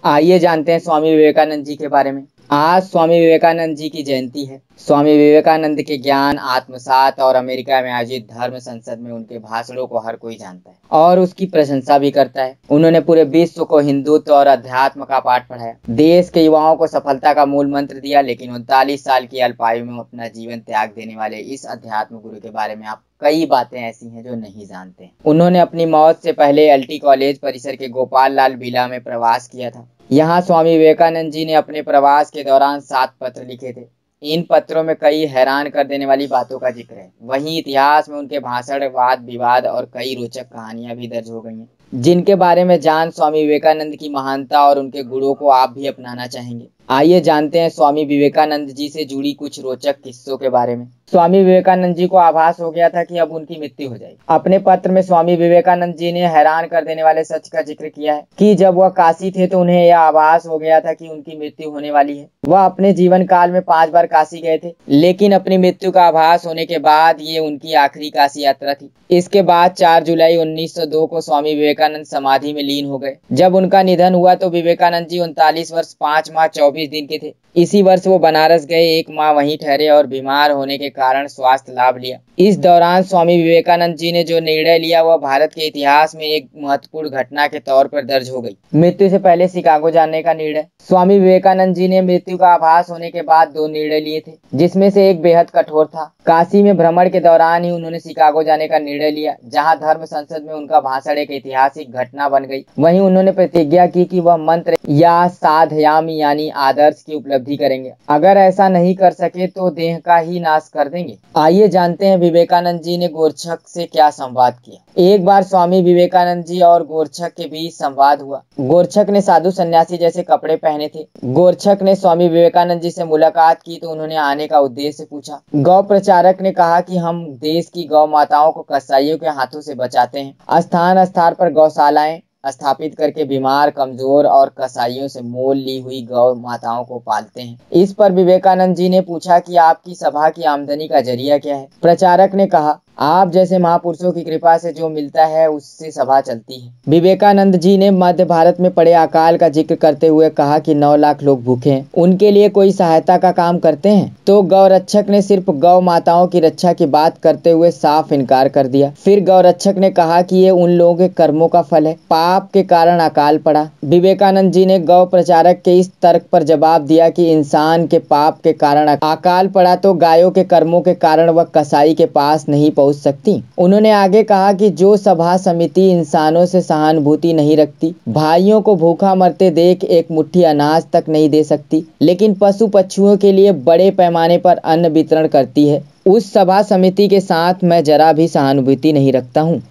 आइए जानते हैं स्वामी विवेकानंद जी के बारे में। आज स्वामी विवेकानंद जी की जयंती है। स्वामी विवेकानंद के ज्ञान, आत्मसात और अमेरिका में आयोजित धर्म संसद में उनके भाषणों को हर कोई जानता है और उसकी प्रशंसा भी करता है। उन्होंने पूरे विश्व को हिंदुत्व और अध्यात्म का पाठ पढ़ाया, देश के युवाओं को सफलता का मूल मंत्र दिया। लेकिन 39 साल की अल्पायु में अपना जीवन त्याग देने वाले इस अध्यात्म गुरु के बारे में आप कई बातें ऐसी हैं जो नहीं जानते। उन्होंने अपनी मौत से पहले एलटी कॉलेज परिसर के गोपाल लाल विला में प्रवास किया था। यहाँ स्वामी विवेकानंद जी ने अपने प्रवास के दौरान 7 पत्र लिखे थे। इन पत्रों में कई हैरान कर देने वाली बातों का जिक्र है। वहीं इतिहास में उनके भाषण, वाद विवाद और कई रोचक कहानियां भी दर्ज हो गई हैं, जिनके बारे में जान स्वामी विवेकानंद की महानता और उनके गुणों को आप भी अपनाना चाहेंगे। आइए जानते हैं स्वामी विवेकानंद जी से जुड़ी कुछ रोचक किस्सों के बारे में। स्वामी विवेकानंद जी को आभास हो गया था कि अब उनकी मृत्यु हो जाएगी। अपने पत्र में स्वामी विवेकानंद जी ने हैरान कर देने वाले सच का जिक्र किया है कि जब वह काशी थे तो उन्हें यह आभास हो गया था कि उनकी मृत्यु होने वाली है। वह अपने जीवन काल में 5 बार काशी गए थे, लेकिन अपनी मृत्यु का आभास होने के बाद ये उनकी आखिरी काशी यात्रा थी। इसके बाद 4 जुलाई 1902 को स्वामी विवेकानंद समाधि में लीन हो गए। जब उनका निधन हुआ तो विवेकानंद जी 39 वर्ष 5 माह 24 दिन के थे। इसी वर्ष वो बनारस गए, 1 माह वहीं ठहरे और बीमार होने के कारण स्वास्थ्य लाभ लिया। इस दौरान स्वामी विवेकानंद जी ने जो निर्णय लिया वह भारत के इतिहास में एक महत्वपूर्ण घटना के तौर पर दर्ज हो गई। मृत्यु से पहले शिकागो जाने का निर्णय। स्वामी विवेकानंद जी ने मृत्यु का आभास होने के बाद 2 निर्णय लिए थे, जिसमें से एक बेहद कठोर था। काशी में भ्रमण के दौरान ही उन्होंने शिकागो जाने का निर्णय लिया, जहां धर्म संसद में उनका भाषण एक ऐतिहासिक घटना बन गई। वहीं उन्होंने प्रतिज्ञा की कि वह मंत्र या साधयामी यानी आदर्श की उपलब्धि करेंगे। अगर ऐसा नहीं कर सके तो देह का ही नाश कर देंगे। आइए जानते हैं विवेकानंद जी ने गोरक्षक से क्या संवाद किया। एक बार स्वामी विवेकानंद जी और गोरक्षक के बीच संवाद हुआ। गोरक्षक ने साधु सन्यासी जैसे कपड़े पहने थे। गोरक्षक ने स्वामी विवेकानंद जी से मुलाकात की तो उन्होंने आने का उद्देश्य पूछा। गौ प्रचारक ने कहा कि हम देश की गौ माताओं को कसाईयों के हाथों से बचाते हैं। स्थान स्थान पर गौशालाएं स्थापित करके बीमार, कमजोर और कसाईयों से मोल ली हुई गौ माताओं को पालते हैं। इस पर विवेकानंद जी ने पूछा कि आपकी सभा की आमदनी का जरिया क्या है। प्रचारक ने कहा, आप जैसे महापुरुषों की कृपा से जो मिलता है उससे सभा चलती है। विवेकानंद जी ने मध्य भारत में पड़े अकाल का जिक्र करते हुए कहा कि 9 लाख लोग भूखे हैं, उनके लिए कोई सहायता का काम करते हैं। तो गौरक्षक ने सिर्फ गौ माताओं की रक्षा की बात करते हुए साफ इनकार कर दिया। फिर गौरक्षक ने कहा कि ये उन लोगों के कर्मों का फल है, पाप के कारण अकाल पड़ा। विवेकानंद जी ने गौ प्रचारक के इस तर्क पर जवाब दिया कि इंसान के पाप के कारण अकाल पड़ा तो गायों के कर्मों के कारण वह कसाई के पास नहीं पहुंच सकती। उन्होंने आगे कहा कि जो सभा समिति इंसानों से सहानुभूति नहीं रखती, भाइयों को भूखा मरते देख एक मुट्ठी अनाज तक नहीं दे सकती, लेकिन पशु पक्षियों के लिए बड़े पैमाने पर अन्न वितरण करती है, उस सभा समिति के साथ मैं जरा भी सहानुभूति नहीं रखता हूँ।